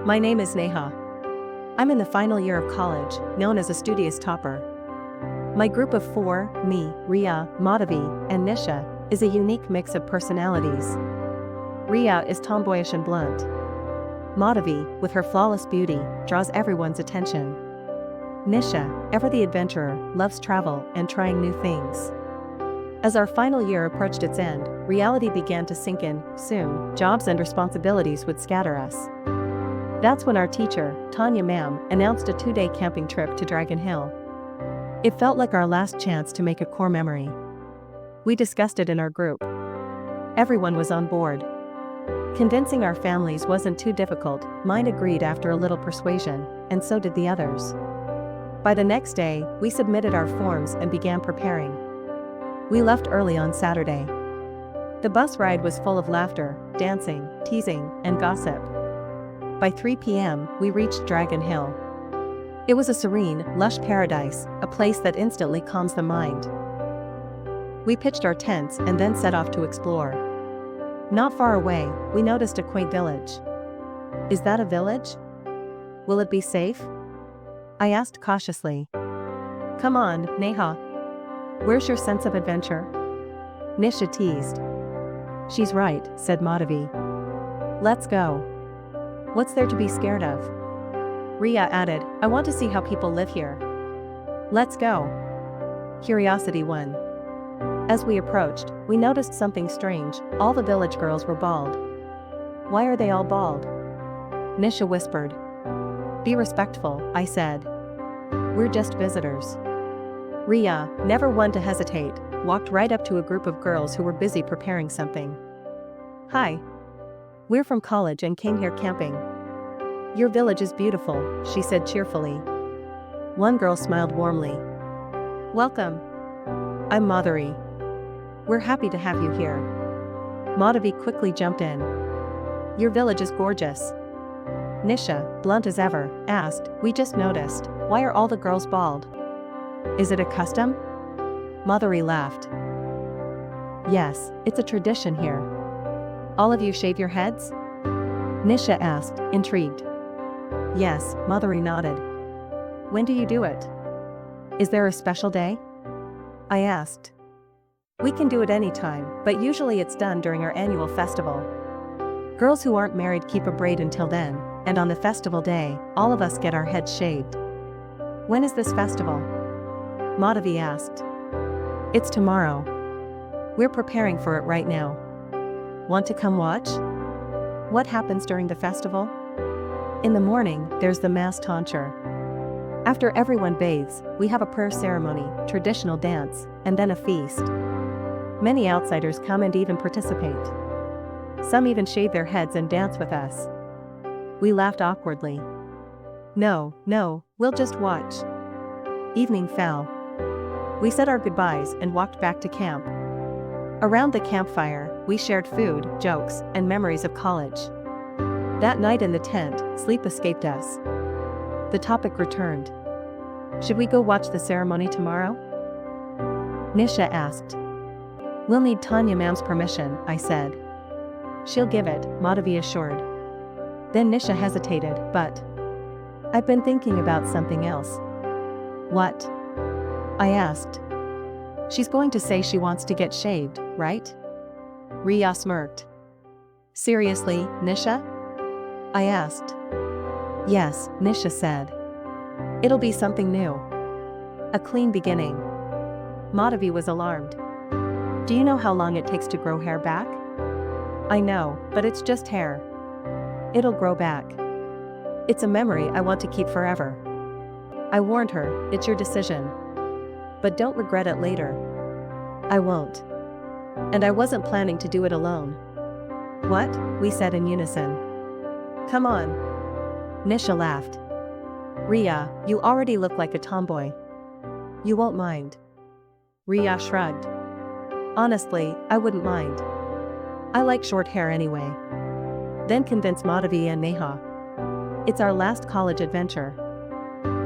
My name is Neha. I'm in the final year of college, known as a studious topper. My group of four, me, Riya, Madhavi, and Nisha, is a unique mix of personalities. Riya is tomboyish and blunt. Madhavi, with her flawless beauty, draws everyone's attention. Nisha, ever the adventurer, loves travel and trying new things. As our final year approached its end, reality began to sink in. Soon, jobs and responsibilities would scatter us. That's when our teacher, Tanya Ma'am, announced a 2-day camping trip to Dragon Hill. It felt like our last chance to make a core memory. We discussed it in our group. Everyone was on board. Convincing our families wasn't too difficult. Mine agreed after a little persuasion, and so did the others. By the next day, we submitted our forms and began preparing. We left early on Saturday. The bus ride was full of laughter, dancing, teasing, and gossip. By 3 p.m., we reached Dragon Hill. It was a serene, lush paradise, a place that instantly calms the mind. We pitched our tents and then set off to explore. Not far away, we noticed a quaint village. Is that a village? Will it be safe? I asked cautiously. Come on, Neha. Where's your sense of adventure? Nisha teased. She's right, said Madhavi. Let's go. What's there to be scared of? Riya added, I want to see how people live here. Let's go. Curiosity won. As we approached, we noticed something strange. All the village girls were bald. Why are they all bald? Nisha whispered. Be respectful, I said. We're just visitors. Riya, never one to hesitate, walked right up to a group of girls who were busy preparing something. Hi. We're from college and came here camping. Your village is beautiful, she said cheerfully. One girl smiled warmly. Welcome. I'm Madhavi. We're happy to have you here. Madhavi quickly jumped in. Your village is gorgeous. Nisha, blunt as ever, asked, we just noticed, why are all the girls bald? Is it a custom? Madhavi laughed. Yes, it's a tradition here. All of you shave your heads? Nisha asked, intrigued. Yes, Madhavi nodded. When do you do it? Is there a special day? I asked. We can do it anytime, but usually it's done during our annual festival. Girls who aren't married keep a braid until then, and on the festival day, all of us get our heads shaved. When is this festival? Madhavi asked. It's tomorrow. We're preparing for it right now. Want to come watch? What happens during the festival? In the morning, there's the mass tonsure. After everyone bathes, we have a prayer ceremony, traditional dance, and then a feast. Many outsiders come and even participate. Some even shave their heads and dance with us. We laughed awkwardly. No, we'll just watch. Evening fell. We said our goodbyes and walked back to camp. Around the campfire, we shared food, jokes, and memories of college. That night in the tent, sleep escaped us. The topic returned. Should we go watch the ceremony tomorrow? Nisha asked. We'll need Tanya Ma'am's permission, I said. She'll give it, Madhavi assured. Then Nisha hesitated, but I've been thinking about something else. What? I asked. She's going to say she wants to get shaved, right? Riya smirked. Seriously, Nisha? I asked. Yes, Nisha said. It'll be something new. A clean beginning. Madhavi was alarmed. Do you know how long it takes to grow hair back? I know, but it's just hair. It'll grow back. It's a memory I want to keep forever. I warned her, it's your decision. But don't regret it later. I won't. And I wasn't planning to do it alone. What? We said in unison. Come on. Nisha laughed. Riya, you already look like a tomboy. You won't mind. Riya shrugged. Honestly, I wouldn't mind. I like short hair anyway. Then convince Madhavi and Neha. It's our last college adventure.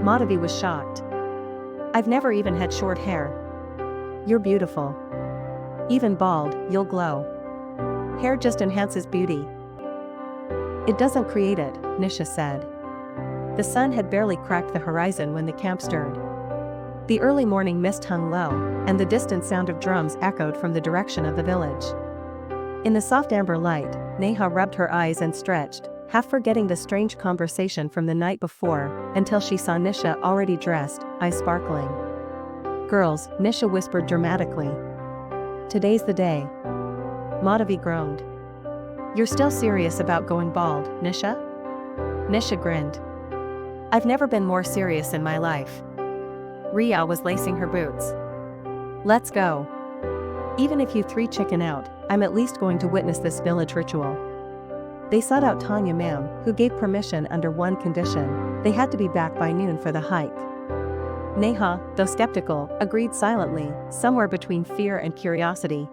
Madhavi was shocked. I've never even had short hair. You're beautiful. Even bald, you'll glow. Hair just enhances beauty. It doesn't create it, Nisha said. The sun had barely cracked the horizon when the camp stirred. The early morning mist hung low, and the distant sound of drums echoed from the direction of the village. In the soft amber light, Neha rubbed her eyes and stretched, half forgetting the strange conversation from the night before, until she saw Nisha already dressed, eyes sparkling. "Girls," Nisha whispered dramatically. "Today's the day." Madhavi groaned. "You're still serious about going bald, Nisha?" Nisha grinned. "I've never been more serious in my life." Riya was lacing her boots. "Let's go. Even if you three chicken out, I'm at least going to witness this village ritual." They sought out Tanya ma'am, who gave permission under one condition: they had to be back by noon for the hike. Neha, though skeptical, agreed silently, somewhere between fear and curiosity.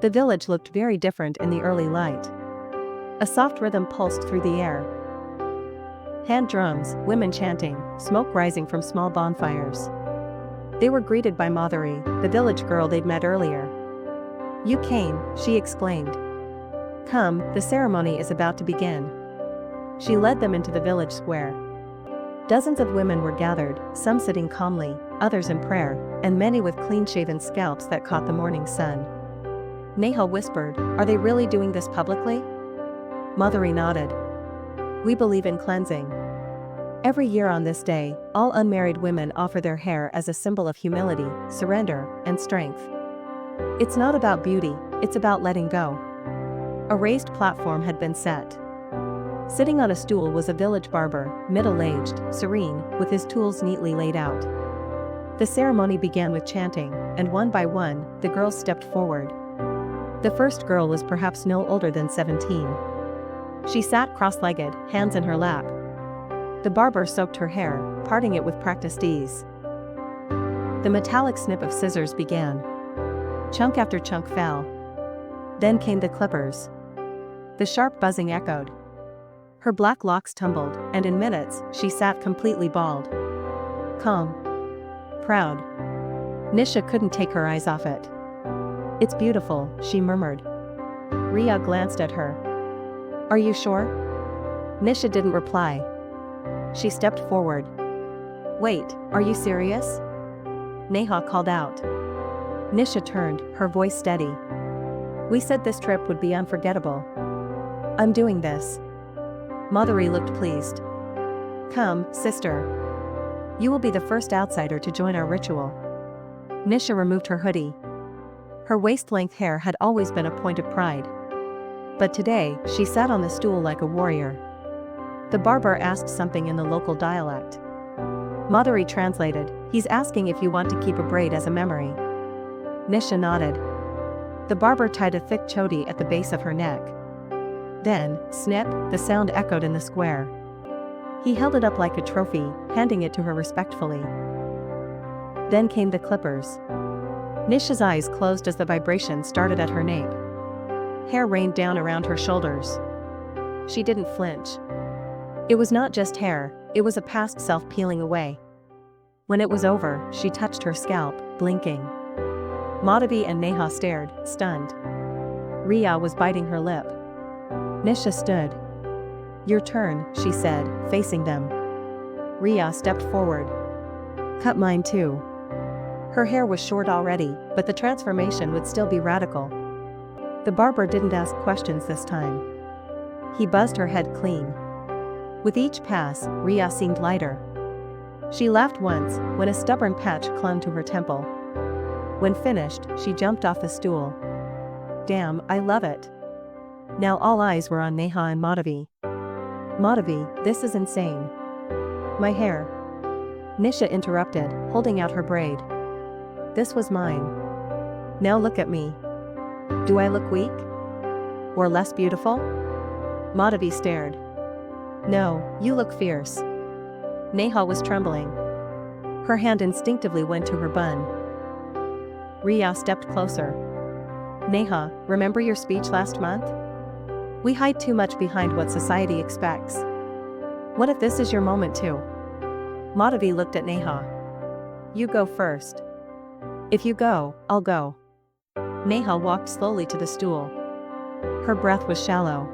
The village looked very different in the early light. A soft rhythm pulsed through the air. Hand drums, women chanting, smoke rising from small bonfires. They were greeted by Madhavi, the village girl they'd met earlier. "You came," she exclaimed. "Come, the ceremony is about to begin." She led them into the village square. Dozens of women were gathered, some sitting calmly, others in prayer, and many with clean-shaven scalps that caught the morning sun. Neha whispered, "Are they really doing this publicly?" Madhavi nodded. "We believe in cleansing. Every year on this day, all unmarried women offer their hair as a symbol of humility, surrender, and strength. It's not about beauty, it's about letting go." A raised platform had been set. Sitting on a stool was a village barber, middle-aged, serene, with his tools neatly laid out. The ceremony began with chanting, and one by one, the girls stepped forward. The first girl was perhaps no older than 17. She sat cross-legged, hands in her lap. The barber soaked her hair, parting it with practiced ease. The metallic snip of scissors began. Chunk after chunk fell. Then came the clippers. The sharp buzzing echoed. Her black locks tumbled, and in minutes, she sat completely bald. Calm. Proud. Nisha couldn't take her eyes off it. "It's beautiful," she murmured. Riya glanced at her. "Are you sure?" Nisha didn't reply. She stepped forward. "Wait, are you serious?" Neha called out. Nisha turned, her voice steady. "We said this trip would be unforgettable. I'm doing this." Madhavi looked pleased. "Come, sister. You will be the first outsider to join our ritual." Nisha removed her hoodie. Her waist-length hair had always been a point of pride. But today, she sat on the stool like a warrior. The barber asked something in the local dialect. Madhavi translated, "He's asking if you want to keep a braid as a memory." Nisha nodded. The barber tied a thick choti at the base of her neck. Then, snip, the sound echoed in the square. He held it up like a trophy, handing it to her respectfully. Then came the clippers. Nisha's eyes closed as the vibration started at her nape. Hair rained down around her shoulders. She didn't flinch. It was not just hair, it was a past self peeling away. When it was over, she touched her scalp, blinking. Madhavi and Neha stared, stunned. Riya was biting her lip. Nisha stood. "Your turn," she said, facing them. Riya stepped forward. "Cut mine too." Her hair was short already, but the transformation would still be radical. The barber didn't ask questions this time. He buzzed her head clean. With each pass, Riya seemed lighter. She laughed once, when a stubborn patch clung to her temple. When finished, she jumped off the stool. "Damn, I love it." Now all eyes were on Neha and Madhavi. "Madhavi, this is insane." "My hair." Nisha interrupted, holding out her braid. "This was mine. Now look at me. Do I look weak? Or less beautiful?" Madhavi stared. "No, you look fierce." Neha was trembling. Her hand instinctively went to her bun. Riya stepped closer. "Neha, remember your speech last month? We hide too much behind what society expects. What if this is your moment too?" Madhavi looked at Neha. "You go first." "If you go, I'll go." Neha walked slowly to the stool. Her breath was shallow.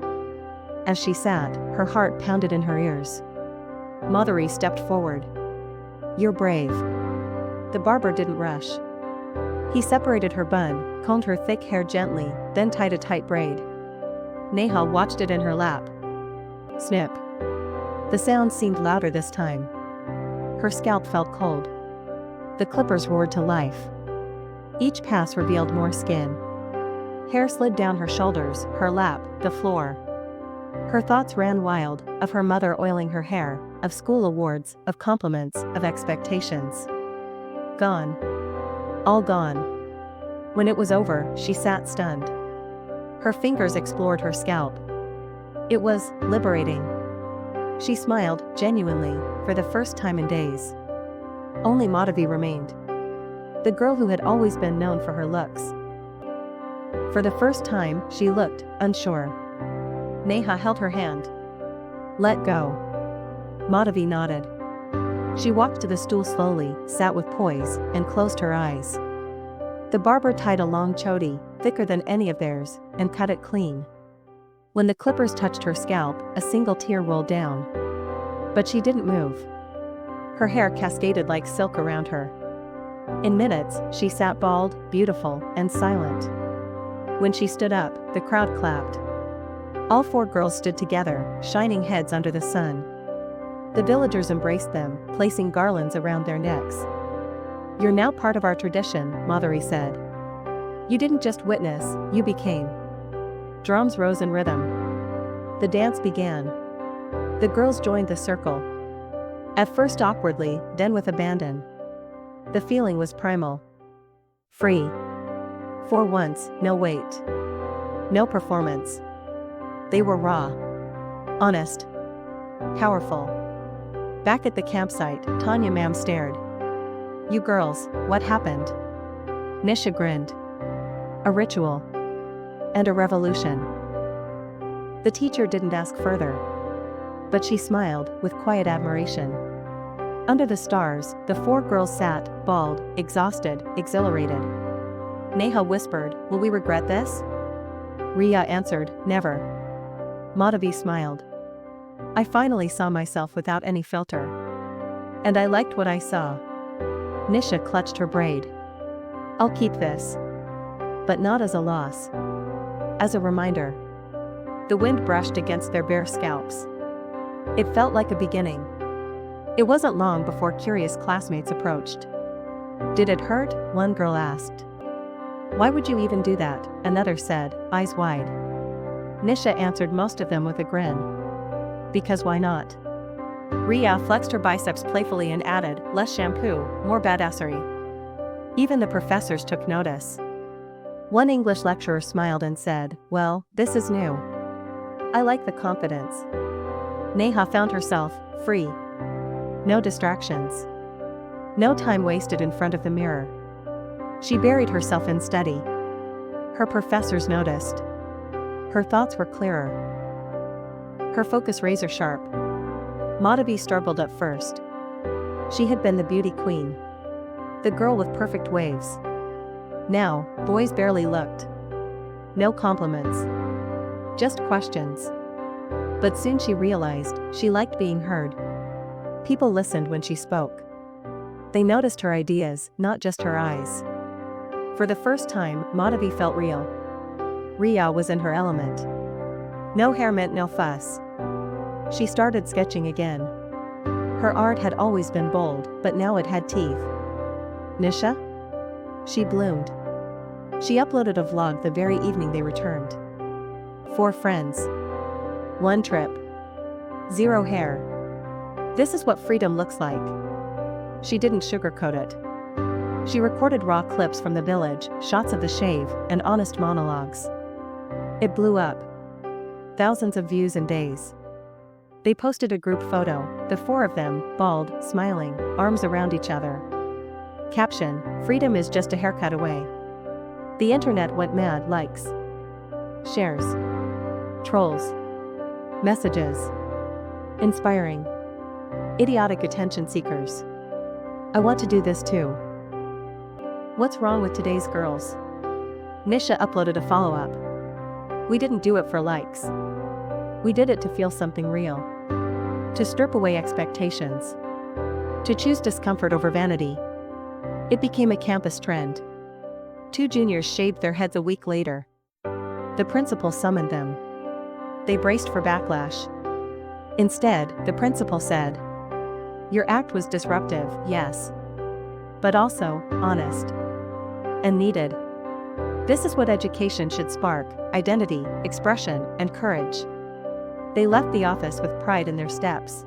As she sat, her heart pounded in her ears. Madhavi stepped forward. "You're brave." The barber didn't rush. He separated her bun, combed her thick hair gently, then tied a tight braid. Neha watched it in her lap. Snip. The sound seemed louder this time. Her scalp felt cold. The clippers roared to life. Each pass revealed more skin. Hair slid down her shoulders, her lap, the floor. Her thoughts ran wild, of her mother oiling her hair, of school awards, of compliments, of expectations. Gone. All gone. When it was over, she sat stunned. Her fingers explored her scalp. It was liberating. She smiled, genuinely, for the first time in days. Only Madhavi remained. The girl who had always been known for her looks. For the first time, she looked unsure. Neha held her hand. "Let go." Madhavi nodded. She walked to the stool slowly, sat with poise, and closed her eyes. The barber tied a long chodi, thicker than any of theirs, and cut it clean. When the clippers touched her scalp, a single tear rolled down. But she didn't move. Her hair cascaded like silk around her. In minutes, she sat bald, beautiful, and silent. When she stood up, the crowd clapped. All four girls stood together, shining heads under the sun. The villagers embraced them, placing garlands around their necks. "You're now part of our tradition," Madhavi said. "You didn't just witness, you became." Drums rose in rhythm. The dance began. The girls joined the circle. At first awkwardly, then with abandon. The feeling was primal. Free. For once, no weight. No performance. They were raw. Honest. Powerful. Back at the campsite, Tanya ma'am stared. "You girls, what happened?" Nisha grinned. "A ritual. And a revolution." The teacher didn't ask further. But she smiled, with quiet admiration. Under the stars, the four girls sat, bald, exhausted, exhilarated. Neha whispered, "Will we regret this?" Riya answered, "Never." Madhavi smiled. "I finally saw myself without any filter. And I liked what I saw." Nisha clutched her braid. "I'll keep this. But not as a loss. As a reminder." The wind brushed against their bare scalps. It felt like a beginning. It wasn't long before curious classmates approached. "Did it hurt?" one girl asked. "Why would you even do that?" another said, eyes wide. Nisha answered most of them with a grin. "Because why not?" Riya flexed her biceps playfully and added, "Less shampoo, more badassery." Even the professors took notice. One English lecturer smiled and said, "Well, this is new. I like the confidence." Neha found herself free. No distractions. No time wasted in front of the mirror. She buried herself in study. Her professors noticed. Her thoughts were clearer. Her focus razor sharp. Madhavi struggled at first. She had been the beauty queen. The girl with perfect waves. Now, boys barely looked. No compliments. Just questions. But soon she realized, she liked being heard. People listened when she spoke. They noticed her ideas, not just her eyes. For the first time, Madhavi felt real. Riya was in her element. No hair meant no fuss. She started sketching again. Her art had always been bold, but now it had teeth. Nisha? She bloomed. She uploaded a vlog the very evening they returned. 4 friends. 1 trip. 0 hair. This is what freedom looks like. She didn't sugarcoat it. She recorded raw clips from the village, shots of the shave, and honest monologues. It blew up. Thousands of views in days. They posted a group photo, the 4 of them, bald, smiling, arms around each other. Caption, "Freedom is just a haircut away." The internet went mad. Likes. Shares. Trolls. Messages. Inspiring. Idiotic attention seekers. I want to do this too. What's wrong with today's girls? Nisha uploaded a follow-up. We didn't do it for likes. We did it to feel something real. To strip away expectations. To choose discomfort over vanity. It became a campus trend. 2 juniors shaved their heads a week later. The principal summoned them. They braced for backlash. Instead, the principal said, "Your act was disruptive, yes. But also, honest. And needed. This is what education should spark: identity, expression, and courage." They left the office with pride in their steps.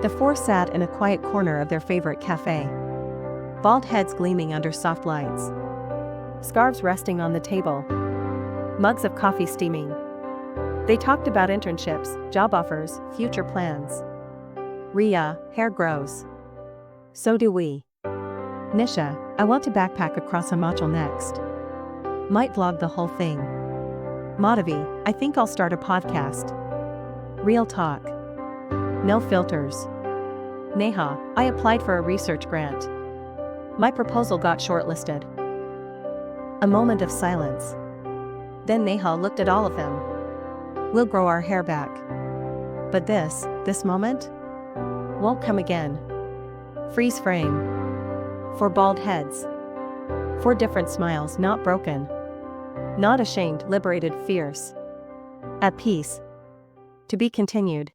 The 4 sat in a quiet corner of their favorite cafe. Bald heads gleaming under soft lights. Scarves resting on the table. Mugs of coffee steaming. They talked about internships, job offers, future plans. Riya, hair grows. So do we. Nisha, I want to backpack across Himachal next. Might vlog the whole thing. Madhavi, I think I'll start a podcast. Real talk. No filters. Neha, I applied for a research grant. My proposal got shortlisted. A moment of silence. Then Neha looked at all of them. We'll grow our hair back. But this moment, won't come again. Freeze frame. 4 bald heads. 4 different smiles, not broken. Not ashamed, liberated, fierce. At peace. To be continued.